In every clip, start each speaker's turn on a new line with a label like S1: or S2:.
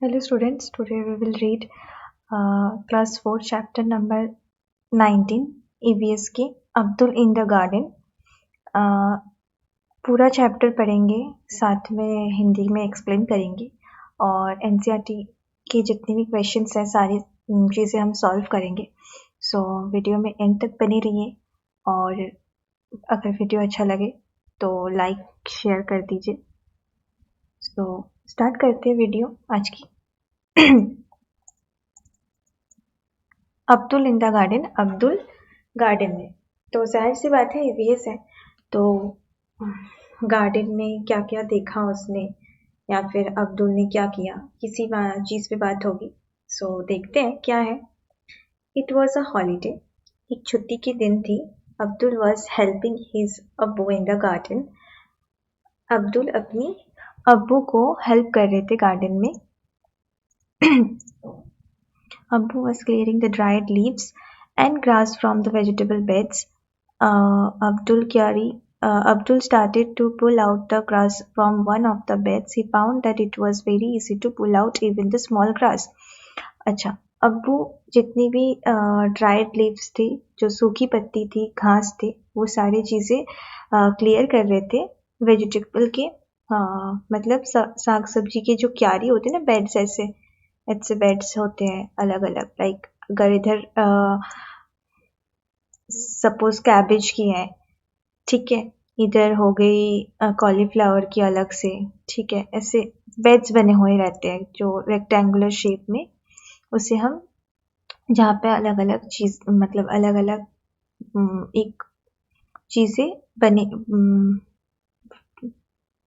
S1: Hello students, today we will read class 4 chapter number 19 EVS के Abdul in the garden. पूरा chapter पढ़ेंगे, साथ में हिंदी में एक्सप्लेन करेंगे और एनसीईआरटी के जितने भी क्वेश्चंस हैं सारी चीज़ें हम सॉल्व करेंगे। सो वीडियो में एंड तक बने रहिए और अगर वीडियो अच्छा लगे तो लाइक शेयर कर दीजिए। सो स्टार्ट करते हैं वीडियो आज की। Abdul in the garden, Abdul garden में। तो जाहिर सी बात है ईवीएस है, तो गार्डन में क्या क्या देखा उसने या फिर अब्दुल ने क्या किया, किसी चीज़ पे बात होगी। सो देखते हैं क्या है। इट वॉज अ हॉलीडे, एक छुट्टी के दिन थी। अब्दुल वॉज हेल्पिंग हिज अब्बू इन द गार्डन। अब्दुल अपनी अब्बू को हेल्प कर रहे थे गार्डन में। Abbu was clearing the dried leaves and grass from the vegetable beds. Abdul started to pull out the grass from one of the beds. He found that it was very easy to pull out even the small grass. अच्छा, अब्बू जितनी भी dried leaves थी, जो सूखी पत्ती थी, घास थे, वो सारी चीज़ें क्लियर कर रहे थे वेजिटेबल के। मतलब साग सब्जी के जो क्यारी होते हैं ना, बेड्स ऐसे बेड्स होते हैं अलग अलग। लाइक अगर इधर सपोज कैबेज की है, ठीक है, इधर हो गई कॉलीफ्लावर की अलग से, ठीक है, ऐसे बेड्स बने हुए रहते हैं जो रेक्टेंगुलर शेप में। उसे हम जहाँ पे अलग अलग चीज, मतलब अलग अलग एक चीजें बने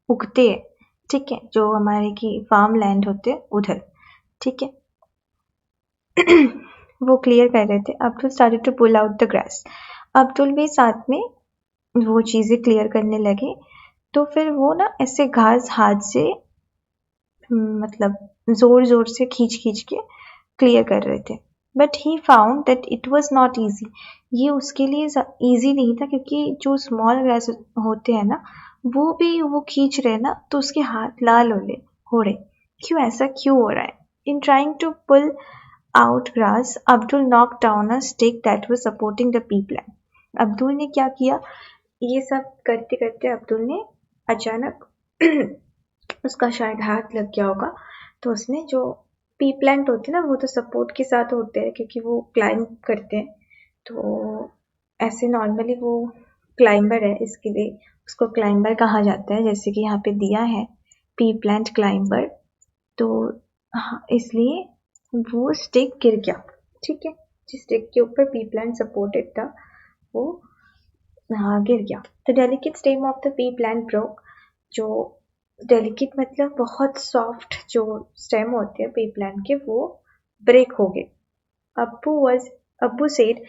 S1: उगते हैं, ठीक है, जो हमारे की फार्म लैंड होते हैं उधर, ठीक है। वो क्लियर कर रहे थे। Abdul started to pull out the grass. Abdul भी साथ में वो चीज़ें क्लियर करने लगे। तो फिर वो ना ऐसे घास हाथ से मतलब जोर जोर से खींच के क्लियर कर रहे थे। But he found that it was not easy. ये उसके लिए ईजी नहीं था, क्योंकि जो स्मॉल ग्रास होते हैं ना, वो भी वो खींच रहे ना, तो उसके हाथ लाल हो रहे। क्यों ऐसा क्यों हो रहा है? In trying to pull out grass, Abdul knocked down a stick that was supporting the pea plant. Abdul ने क्या किया? ये सब करते करते अब्दुल ने अचानक उसका शायद हाथ लग गया होगा, तो उसने जो पी प्लांट होते हैं ना, वो तो सपोर्ट के साथ होते हैं क्योंकि वो क्लाइंब करते हैं। तो ऐसे नॉर्मली वो क्लाइंबर है, इसके लिए उसको क्लाइंबर कहा जाता है। जैसे कि यहाँ पे दिया है पी प्लांट क्लाइंबर, तो इसलिए वो स्टिक गिर गया, ठीक है। जिस स्टिक के ऊपर पी प्लांट सपोर्टेड था वो गिर गया। The delicate stem of the P plant broke. जो डेलिकेट मतलब बहुत सॉफ्ट जो स्टेम होते हैं पी प्लांट के, वो ब्रेक हो गए। अब्बू said,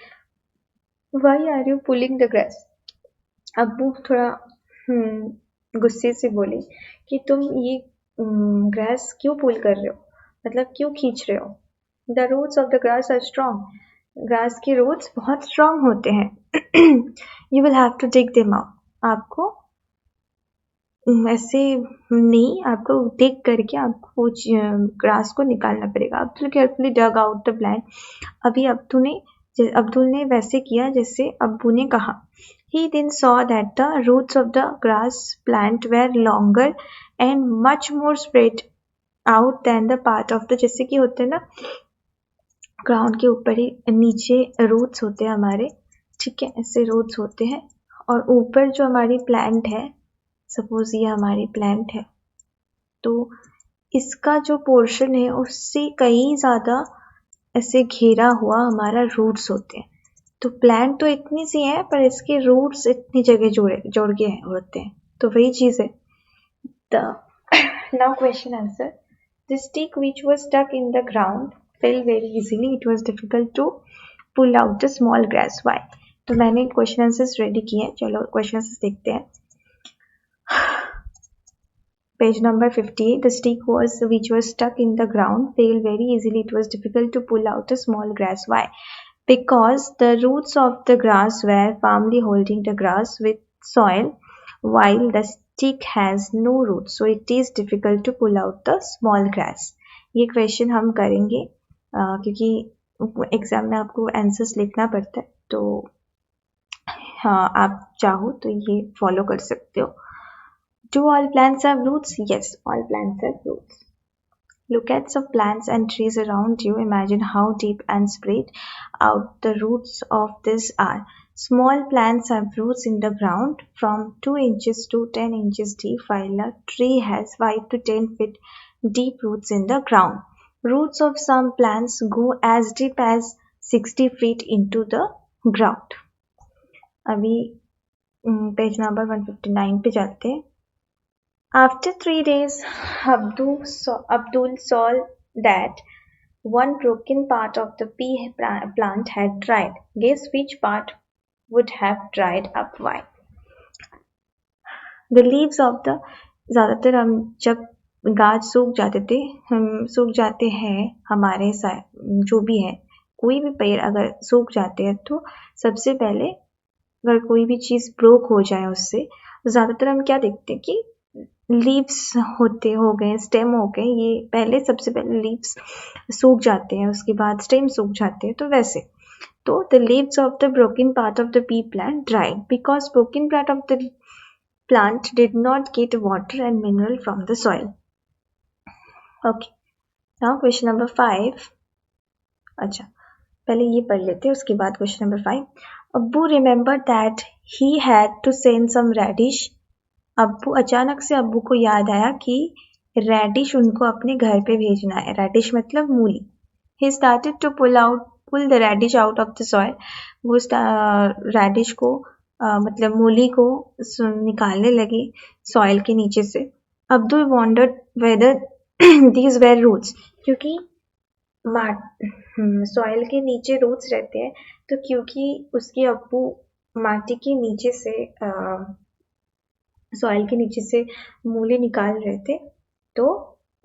S1: why are you pulling the grass? अब्बू थोड़ा गुस्से से बोले कि तुम ये ग्रास क्यों पुल कर रहे हो, मतलब क्यों खींच रहे हो? The roots of the grass are strong. Grass के रूट्स बहुत स्ट्रॉन्ग होते हैं। You will have to dig them out. आपको ऐसे नहीं, आपको डिग करके आपको ग्रास को निकालना पड़ेगा। Abdul carefully dug out the plant. अभी अब्दुल ने वैसे किया जैसे अब्बू ने कहा। He then saw that the roots of the grass plant were longer and much more spread out than the part of the, जैसे कि होते हैं ना ग्राउंड के ऊपर ही नीचे रूट्स होते हैं हमारे, ठीक है, ऐसे रूट्स होते हैं। और ऊपर जो हमारी प्लांट है, सपोज ये हमारी प्लांट है, तो इसका जो पोर्शन है उससे कहीं ज़्यादा ऐसे घेरा हुआ हमारा रूट्स होते हैं। तो प्लांट तो इतनी सी है, पर इसके रूट्स इतनी जगह जोड़ के होते हैं। तो वही चीज़ है। Now question answer. The stick which was stuck in the ground fell very easily. It was difficult to pull out the small grass. Why? तो मैंने क्वेश्चन आंसर्स रेडी किए हैं, चलो क्वेश्चन आंसर्स देखते हैं। Page number 58. The stick which was stuck in the ground fell very easily. It was difficult to pull out a small grass. Why? Because the roots of the grass were firmly holding the grass with soil, while the stick has no roots, so it is difficult to pull out the small grass. ये question हम करेंगे क्योंकि exam में आपको answers लिखना पड़ता है, तो हाँ आप चाहो तो ये फॉलो कर सकते हो. Do all plants have roots? Yes, all plants have roots. Look at some plants and trees around you. Imagine how deep and spread out the roots of these are. Small plants have roots in the ground from 2 inches to 10 inches deep, while a tree has 5 to 10 feet deep roots in the ground. Roots of some plants go as deep as 60 feet into the ground. अभी page number 159 पे चलते हैं. After 3 days, Abdul saw that one broken part of the pea plant had dried. Guess which part would have dried up? Why? The leaves of the ज़्यादातर हम जब गाछ सूख जाते थे, हम सूख जाते हैं, हमारे जो भी है, कोई भी पेड़ अगर सूख जाते हैं तो सबसे पहले अगर कोई भी चीज़ ब्रोक हो जाए उससे, ज़्यादातर हम क्या देखते हैं कि लीव्स हो गए, स्टेम हो गए, ये पहले सबसे पहले लीव्स सूख जाते हैं, उसके बाद स्टेम सूख जाते हैं, तो वैसे तो the leaves of the broken part of the pea plant dried because broken part of the plant did not get water and mineral from the soil. Okay, now question number 5. अच्छा, पहले ये पढ़ लेते हैं, उसके बाद क्वेश्चन नंबर 5. अब्बू remembered that he had to send some radish. अचानक से अब्बू को याद आया कि रेडिश उनको अपने घर पे भेजना है. रेडिश मतलब मूली. He started to pull the radish out of the soil. वो रेडिश को मतलब मूली को निकालने लगे सॉइल के नीचे से. Abdul wondered whether these were roots, क्योंकि सॉइल के नीचे रूट्स रहते हैं, तो क्योंकि उसके अब्बू माटी के नीचे से सॉइल के नीचे से मूली निकाल रहे थे, तो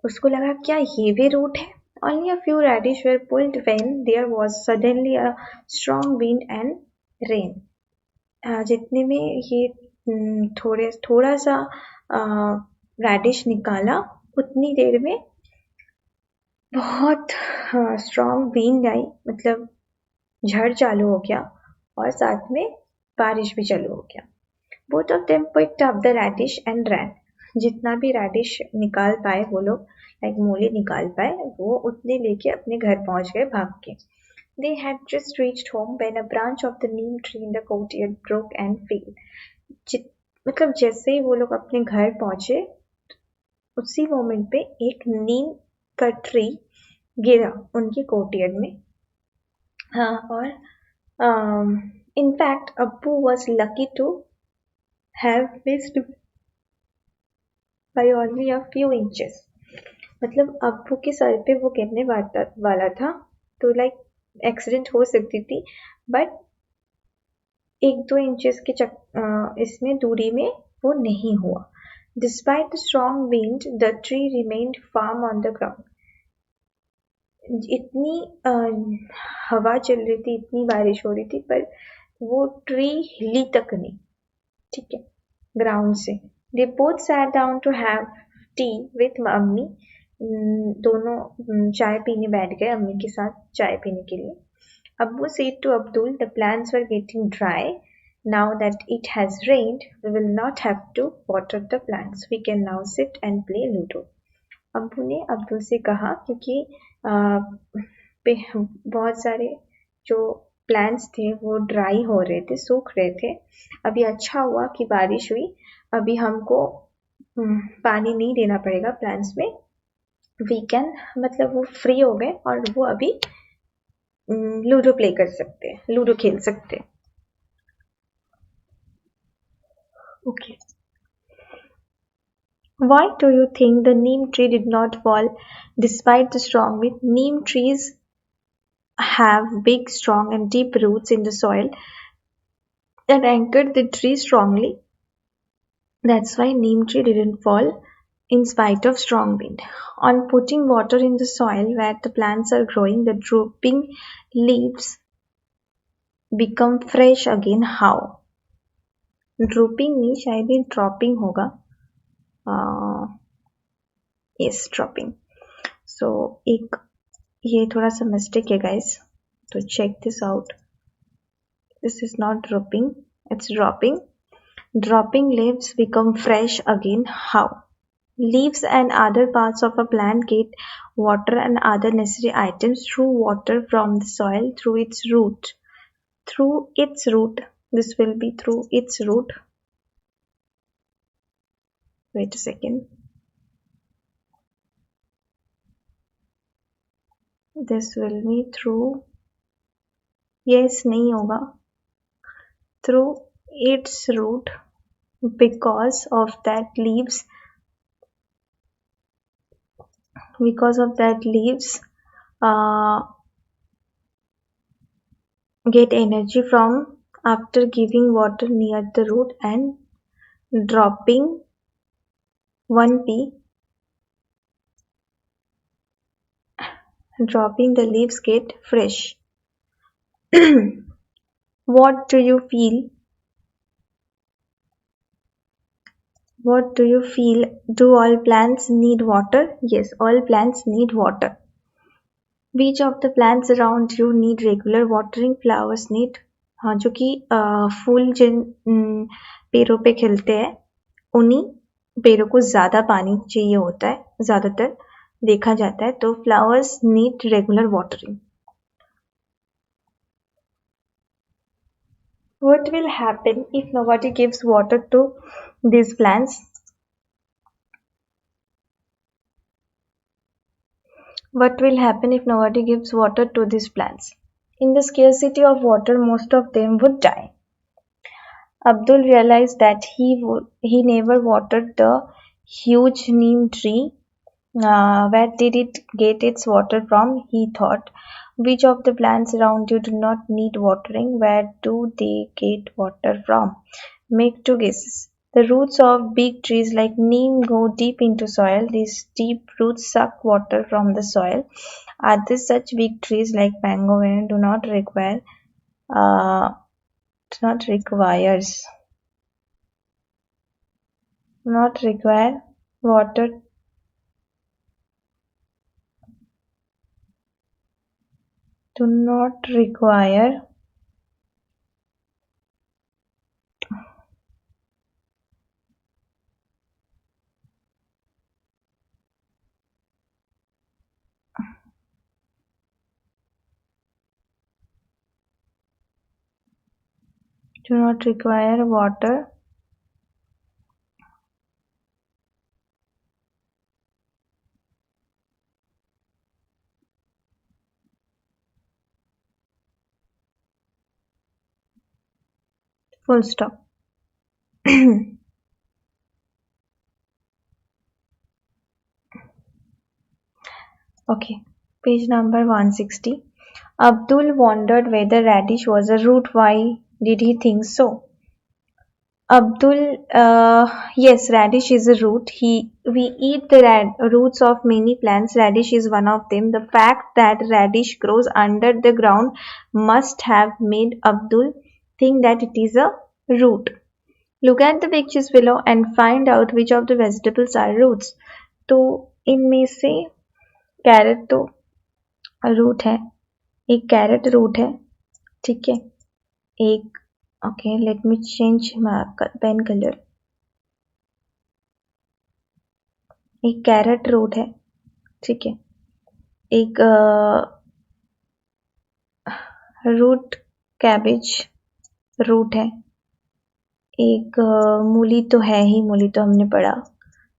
S1: उसको लगा क्या ये भी रूट है. Only a few radish were pulled when there was suddenly a strong wind and rain. जितने में ये थोड़ा सा रेडिश निकाला, उतनी देर में बहुत स्ट्रॉन्ग विंड आई, मतलब झड़ चालू हो गया और साथ में बारिश भी चालू हो गया. Both of them picked up the radish and ran. जितना भी रेडिश निकाल पाए वो लोग, लाइक मूली निकाल पाए, वो उतने लेके अपने घर पहुंच गए भाग के. They had just reached home when a branch of the neem tree in the courtyard broke and fell. मतलब जैसे ही वो लोग अपने घर पहुंचे, उसी मोमेंट पे एक नीम का ट्री गिरा उनके कोर्टयार्ड में. हाँ, और इनफैक्ट अब्बू was lucky to have missed by only a few inches. मतलब अब्बू के सर पे वो गिरने वाला था, तो लाइक एक्सीडेंट हो सकती थी, बट 1-2 इंचेस के इसमें दूरी में वो नहीं हुआ. Despite the strong wind, the tree remained firm on the ground. इतनी हवा चल रही थी, इतनी बारिश हो रही थी, पर वो ट्री हिली तक नहीं. ठीक है, ग्राउंड से. They both sat down to have tea with mummy. दोनों चाय पीने बैठ गए अम्मी के साथ चाय पीने के लिए. Abbu said to Abdul, the plants were getting dry. Now that it has rained, we will not have to water the plants. We can now sit and play Ludo. अब्बू ने अब्दुल से कहा, क्योंकि बहुत सारे जो प्लांट्स थे वो ड्राई हो रहे थे, सूख रहे थे. अभी अच्छा हुआ कि बारिश हुई, अभी हमको पानी नहीं देना पड़ेगा प्लांट्स में. वी कैन मतलब वो फ्री हो गए और वो अभी लूडो प्ले कर सकते हैं, लूडो खेल सकते हैं. Okay. Why do you think the neem tree did not fall despite the strong wind? Neem trees have big, strong and deep roots in the soil that anchored the tree strongly. That's why neem tree didn't fall in spite of strong wind. On putting water in the soil where the plants are growing, the drooping leaves become fresh again. How? Drooping नहीं, शायद ये dropping होगा. Yes, dropping. सो एक ये थोड़ा सा mistake है guys, तो check this out. This is not dropping, it's dropping. Dropping leaves become fresh again. How? Leaves and other parts of a plant get water and other necessary items through water from the soil through its root. Through its root. This will be through its root. Wait a second. This will be through. Yes, नहीं होगा. Through its root, because of that leaves uh, get energy from after giving water near the root and dropping 1p, dropping the leaves get fresh. What do you feel? What do you feel? Do all plants need water? Yes, all plants need water. Which of the plants around you need regular watering? Flowers need. हाँ, जो कि फूल जिन पेड़ों पे खिलते हैं उन्हीं पेड़ों को ज़्यादा पानी चाहिए होता है, ज़्यादातर देखा जाता है. तो flowers need regular watering. What will happen if nobody gives water to these plants? What will happen if nobody gives water to these plants? In the scarcity of water, most of them would die. Abdul realized that he never watered the huge neem tree. Where did it get its water from? He thought. Which of the plants around you do not need watering? Where do they get water from? Make two guesses. The roots of big trees like neem go deep into soil. These deep roots suck water from the soil. Are there such big trees like mango and do not require uh, not requires not require water do not require water. Full stop. Okay, page number 160. Abdul wondered whether radish was a root. Why did he think so? Abdul, yes, radish is a root. We eat the roots of many plants. Radish is one of them. The fact that radish grows under the ground must have made Abdul think that it is a root. Look at the pictures below and find out which of the vegetables are roots. तो इनमें से carat तो root है, एक carrot root है, ठीक है, एक okay let me change my pen colour. एक कैरेट रूट है, ठीक है, एक रूट कैबेज रूट है, एक मूली तो है ही, मूली तो हमने पढ़ा,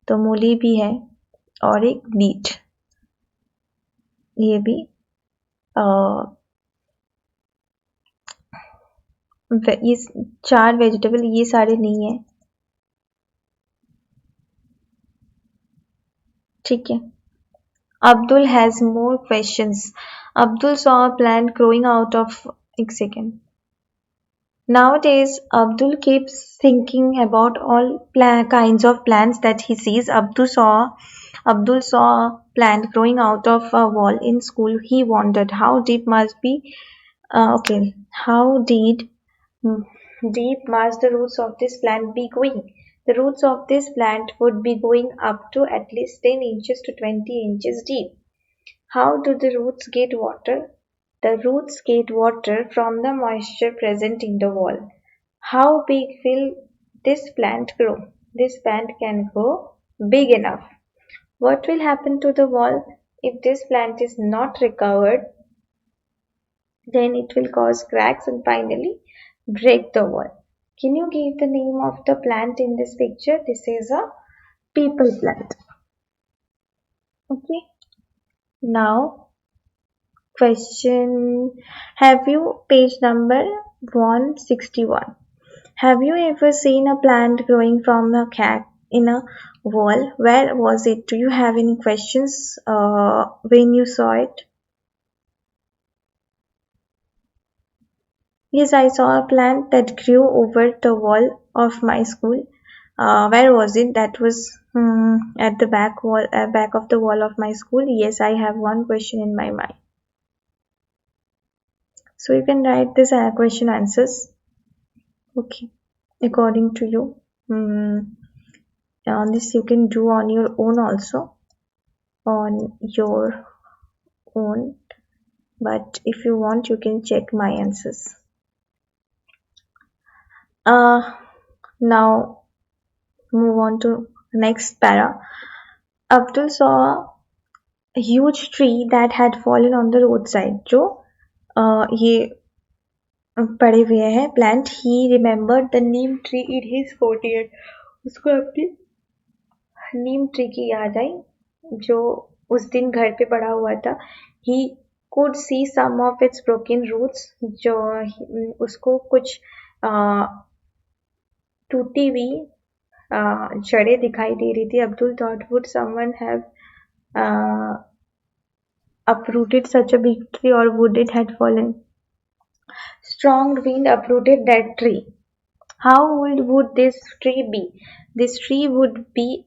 S1: तो मूली भी है, और एक बीट, ये भी ये 4 वेजिटेबल ये सारे नहीं है, ठीक है. Abdul has more questions. Abdul saw a plant growing out of एक second. Nowadays, Abdul keeps thinking about all kinds of plants that he sees. Abdul saw a plant growing out of a wall in school. He wondered how deep must be. How deep must the roots of this plant be going? The roots of this plant would be going up to at least 10 inches to 20 inches deep. How do the roots get water? The roots get water from the moisture present in the wall. How big will this plant grow? This plant can grow big enough. What will happen to the wall if this plant is not recovered? Then it will cause cracks and finally break the wall. Can you give the name of the plant in this picture? This is a people plant. Okay. Now, question, have you page number 161? Have you ever seen a plant growing from a cat in a wall? Where was it? Do you have any questions when you saw it? Yes, I saw a plant that grew over the wall of my school. Where was it? That was at the back of the wall of my school. Yes, I have one question in my mind. So you can write this question answers. Okay, according to you. On this you can do on your own also. On your own. But if you want, you can check my answers. Now move on to next para. Abdul saw a huge tree that had fallen on the roadside. जो ये पड़े हुए हैं plant. He remembered the neem tree in his 40th. उसको अपनी नीम tree की याद आई जो उस दिन घर पे पड़ा हुआ था. He could see some of its broken roots. जो उसको कुछ टूटी हुई जड़ें दिखाई दे रही थी. Abdul thought, would someone have uprooted such a big tree, or would it had fallen? Strong wind uprooted that tree. How old would this tree be? This tree would be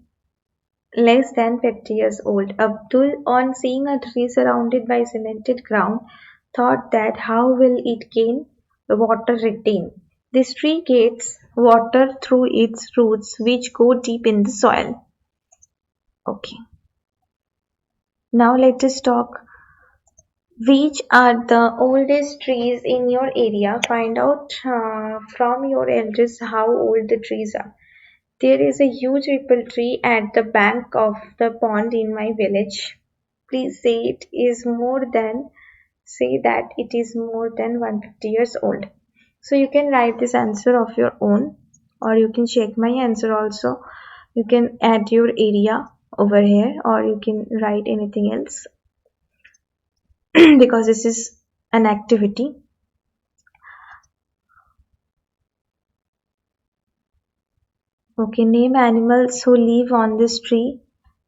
S1: less than 50 years old. Abdul, on seeing a tree surrounded by cemented ground, thought that how will it gain water retain? This tree gets water through its roots, which go deep in the soil. Okay. Now let us talk. Which are the oldest trees in your area? Find out from your elders how old the trees are. There is a huge maple tree at the bank of the pond in my village. Please say that it is more than 150 years old. So you can write this answer of your own, or you can check my answer also. You can add your area over here, or you can write anything else because this is an activity. Okay, name animals who live on this tree.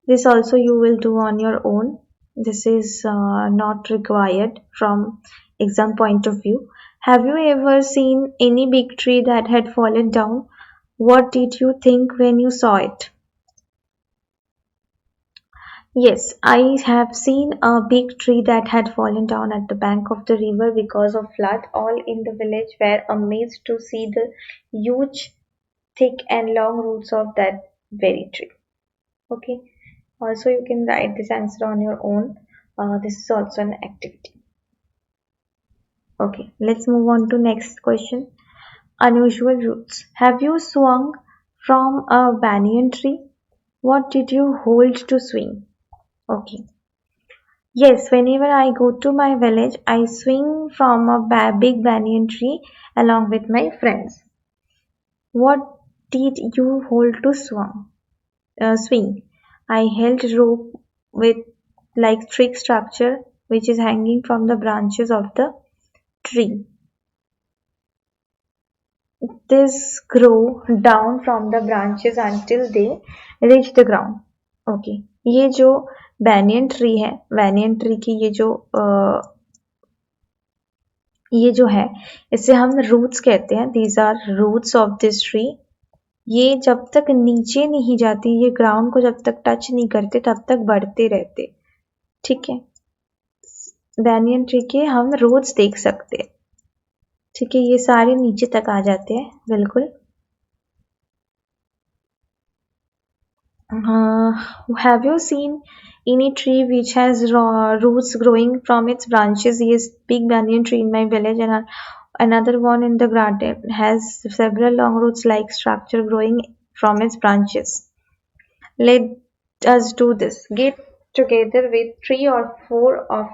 S1: This also you will do on your own. This is not required from exam point of view. Have you ever seen any big tree that had fallen down? What did you think when you saw it? Yes, I have seen a big tree that had fallen down at the bank of the river because of flood. All in the village were amazed to see the huge, thick and long roots of that very tree. Okay. Also, you can write this answer on your own. This is also an activity. Okay, let's move on to next question. Unusual roots. Have you swung from a banyan tree? What did you hold to swing? Okay. Yes, whenever I go to my village, I swing from a big banyan tree along with my friends. What did you hold to swing? I held rope with like trick structure which is hanging from the branches of the tree. This grow down from the branches until they reach the ground. Okay, ये जो banyan tree है, banyan tree की ये जो है इसे हम roots कहते हैं. These are roots of this tree. ये जब तक नीचे नहीं जाती, ये ग्राउंड को जब तक टच नहीं करते तब तक बढ़ते रहते. ठीक है, बैनियन ट्री के हम रूट्स देख सकते हैं. ठीक है, ये सारे नीचे तक आ जाते हैं. बिल्कुल Uh, have you seen any tree which has roots growing from its branches? Yes, big banyan tree in my village, and another one in the garden has several long roots like structure growing from its branches. Let us do this. Get together with three or four of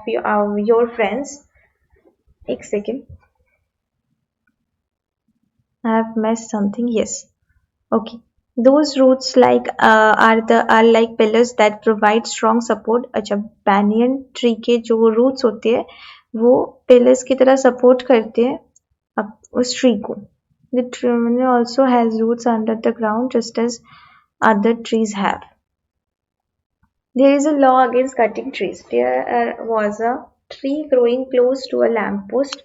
S1: your friends. एक second. I have missed something. Yes. Okay. Those roots are like pillars that provide strong support. अच्छा banyan tree के जो roots होते हैं वो pillars की तरह support करते हैं उस tree को. The tree also has roots under the ground just as other trees have. There is a law against cutting trees. There was a tree growing close to a lamp post.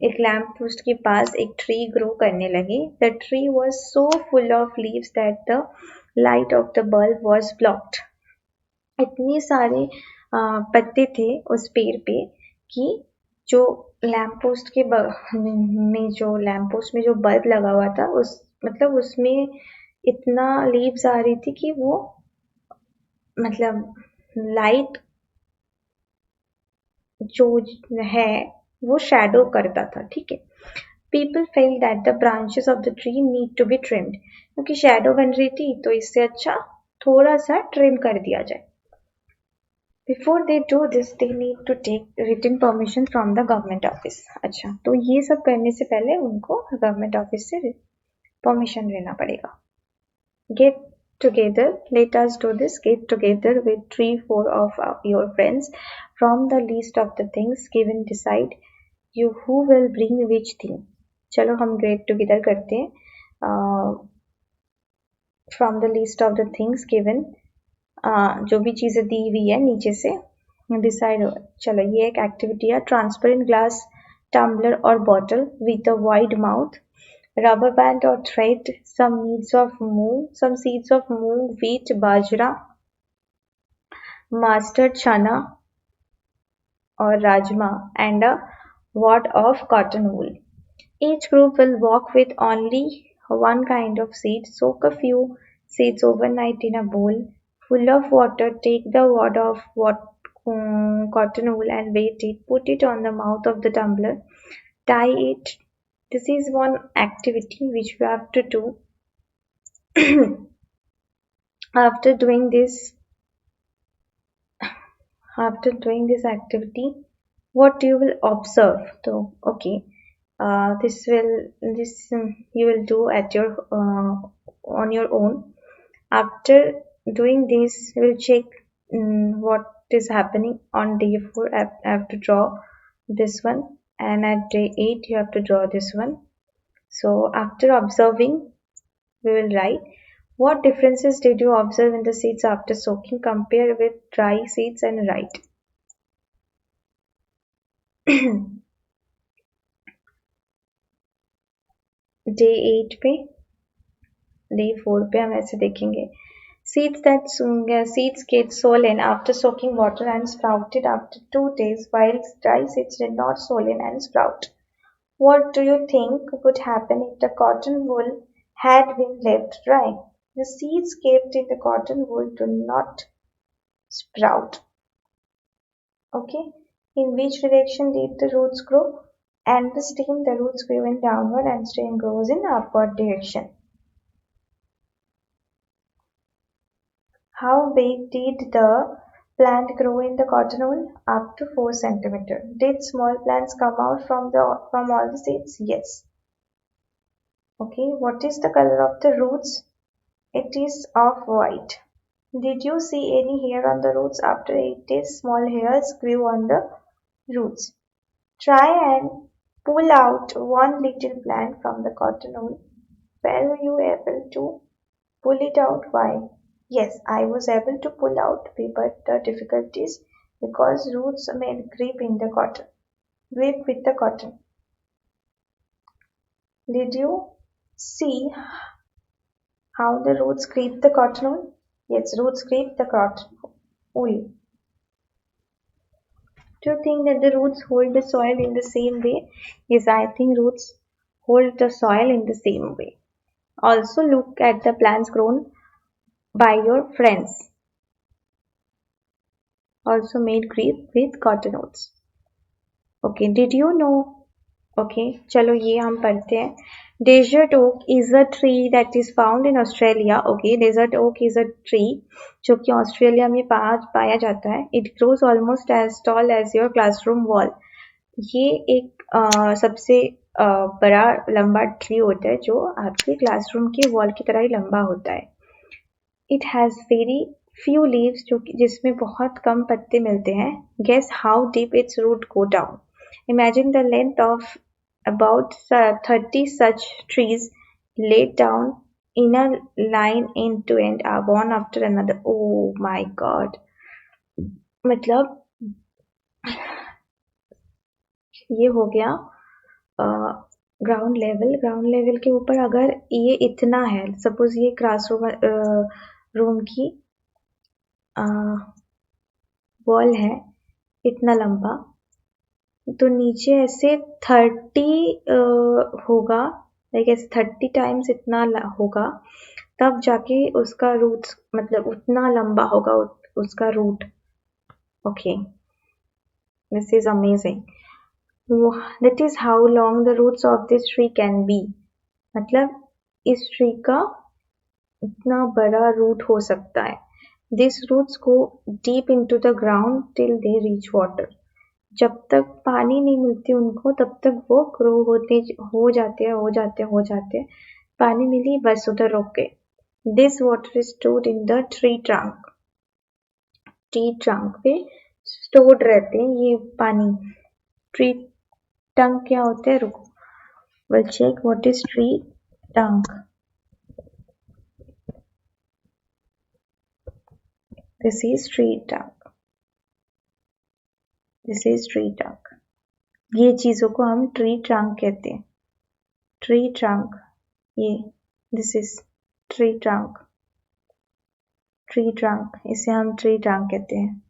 S1: एक lamp post के पास एक tree grow करने लगी. The tree was so full of leaves that the light of the bulb was blocked. इतने सारे पत्ते थे उस पेड़ पे कि जो लैम्प पोस्ट के में जो लैम्प पोस्ट में जो बल्ब लगा हुआ था उस मतलब उसमें इतना लीव्स आ रही थी कि वो मतलब लाइट जो है वो शैडो करता था. ठीक है. People felt that the branches of the tree need to be trimmed क्योंकि शैडो बन रही थी तो इससे अच्छा थोड़ा सा ट्रिम कर दिया जाए. Before they do this they need to take written permission from the government office. अच्छा तो ये सब करने से पहले उनको गवर्नमेंट ऑफिस से परमिशन लेना पड़ेगा. Get together, let us do this. Get together with 3-4 of your friends. From the list of the things given, decide you who will bring which thing. चलो हम get together करते हैं. From the list of the things given, जो भी चीज़ें दी हुई है नीचे से डिसाइड हो. चलो ये एक एक्टिविटी है. ट्रांसपेरेंट ग्लास टम्बलर और bottle with a wide mouth, rubber band or thread, some seeds of moong, wheat, bajra, mustard, chana or rajma, and a wad of cotton wool. Each group will walk with only one kind of seed. Soak a few seeds overnight in a bowl full of water. Take the wad of cotton wool and weight it. Put it on the mouth of the tumbler. Tie it. This is one activity which we have to do. After doing this activity, what you will observe. So okay, this you will do at your on your own. After doing this, you will check what is happening on day 4. I have to draw this one, and at day 8 you have to draw this one. So after observing, we will write what differences did you observe in the seeds after soaking. Compare with dry seeds and write. Day 8 पे day 4 पे हम ऐसे देखेंगे. Seeds get swollen after soaking water and sprouted after 2 days, while dry seeds did not swollen and sprout. What do you think would happen if the cotton wool had been left dry? The seeds kept in the cotton wool do not sprout. Okay. In which direction did the roots grow? And the stem, the roots grew in downward and stem grows in upward direction. How big did the plant grow in the cotton wool? Up to 4 centimeters. Did small plants come out from all the seeds? Yes. Okay, what is the color of the roots? It is of white. Did you see any hair on the roots? After 8 days, small hairs grew on the roots. Try and pull out one little plant from the cotton wool. Were you able to pull it out? Why? Yes, I was able to pull out, but the difficulty is because roots may grip with the cotton. Did you see how the roots grip the cotton wool? Yes, roots grip the cotton wool. Do you think that the roots hold the soil in the same way? Yes, I think roots hold the soil in the same way. Also look at the plants grown by your friends, also made grip with cotton oats. Okay, did you know? Okay, चलो ये हम पढ़ते हैं. Desert oak is a tree that is found in Australia. Okay, desert oak is a tree जो कि Australia में पाया जाता है. It grows almost as tall as your classroom wall. ये एक सबसे बड़ा लंबा ट्री होता है जो आपके क्लासरूम के वॉल की तरह ही लंबा होता है. It has very few leaves जो जिसमें बहुत कम पत्ते मिलते हैं. Guess how deep its root go down. Imagine the length of about 30 such trees laid down in a line end to end are one after another. Oh my god. मतलब ये हो गया ग्राउंड लेवल के ऊपर. अगर ये इतना है, सपोज ये क्लासरूम रूम की वॉल है इतना लंबा, तो नीचे ऐसे 30 होगा, लाइक ऐसे 30 टाइम्स इतना होगा, तब जाके उसका रूट मतलब उतना लंबा होगा उसका root. Okay, this is amazing. That is how long the roots of this tree can be. मतलब इस ट्री का इतना बड़ा रूट हो सकता है. These roots go deep into the ground till they reach water. जब तक पानी नहीं मिलती उनको तब तक वो ग्रो हो जाते. पानी मिली बस उधर रुक गए. This water is stored in the tree trunk. Tree trunk पे स्टोर्ड रहते हैं ये पानी. ट्री ट्रंक क्या होता है? रुको, we'll check what is tree trunk. This is tree trunk. This is tree trunk. ये चीजों को हम ट्री ट्रंक कहते हैं. ट्री ट्रंक, ये this is tree trunk. Tree trunk, इसे हम ट्री ट्रंक कहते हैं.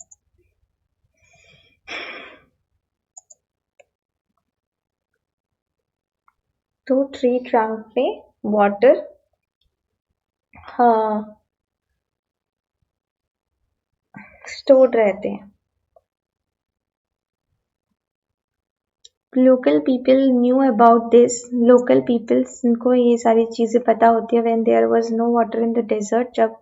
S1: तो ट्री ट्रंक में वाटर स्टोर्ड रहते हैं. Local people knew about this. Local peoples इनको ये सारी चीजें पता होती है. When there was no water in the desert, जब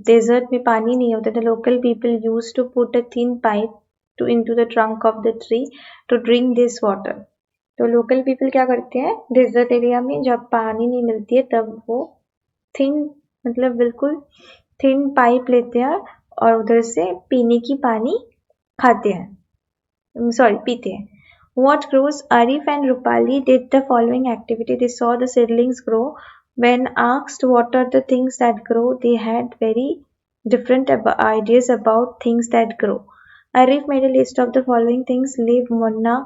S1: डेजर्ट में पानी नहीं होता, the local people use to put a thin pipe to into the trunk of the tree to drink this water. तो लोकल पीपल क्या करते हैं, desert area में जब पानी नहीं मिलती है तब वो थिन मतलब बिल्कुल थिन पाइप लेते हैं और उधर से पीने की पानी खाते हैं, पीते हैं. What grows? Arif and Rupali did the following activity. They saw the seedlings grow. When asked what are the things that grow, they had very different ideas about things that grow. Arif made a list of the following things: leaf, munna,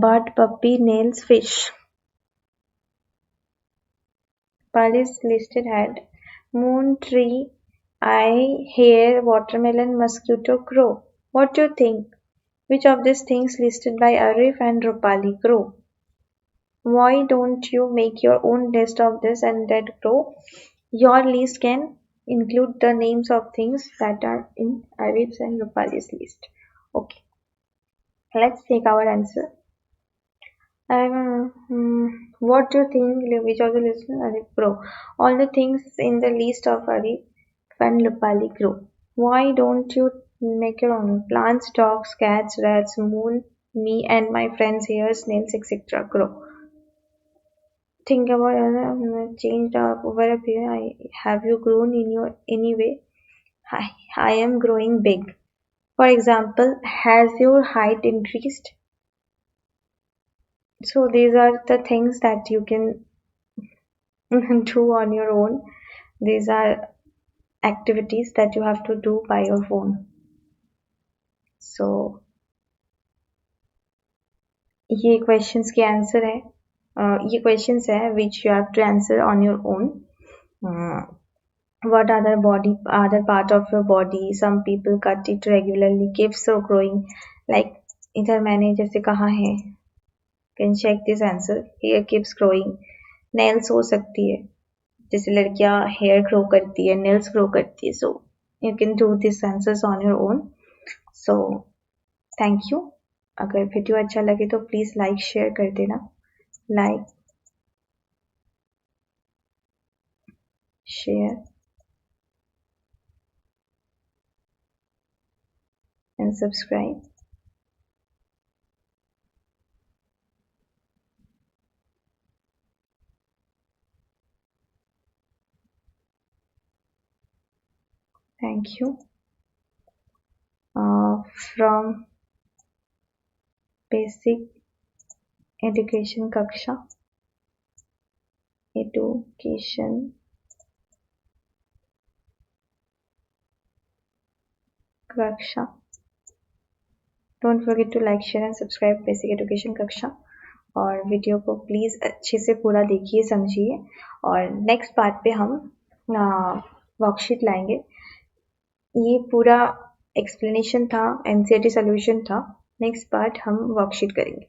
S1: bud, puppy, nails, fish. Rupali's listed had moon, tree, eye, hair, watermelon, mosquito, crow. What do you think? Which of these things listed by Arif and Rupali grow? Why don't you make your own list of this and that grow? Your list can include the names of things that are in Arif's and Rupali's list. Okay, let's take our answer. What do you think? Which of the list Arif grow? All the things in the list of Arif and Rupali grow. Why don't you make your own? Plants, dogs, cats, rats, moon, me and my friends here, snails, etc. grow. Think about it. Changed over a period. Have you grown in your any way? I am growing big. For example, has your height increased? So these are the things that you can do on your own. These are activities that you have to do by your phone. So ये questions के answer है. ये questions है which you have to answer on your own. What other part of your body? Some people cut it regularly, keeps on growing. Like इधर मैंने जैसे कहा है, can check this answer. Hair keeps growing. Nails हो सकती है. जैसे लड़कियां हेयर ग्रो करती है, नेल्स ग्रो करती है, so you can do this answers on your own. So thank you. अगर वीडियो अच्छा लगे तो प्लीज लाइक शेयर कर देना. Like share and subscribe. Thank you. From basic education कक्षा. Education कक्षा. Don't forget to like share and subscribe basic education कक्षा. और वीडियो को प्लीज़ अच्छे से पूरा देखिए, समझिए. और नेक्स्ट पार्ट पे हम वर्कशीट लाएंगे. ये पूरा एक्सप्लेनेशन था, एनसीईआरटी सॉल्यूशन था. नेक्स्ट पार्ट हम वर्कशीट करेंगे.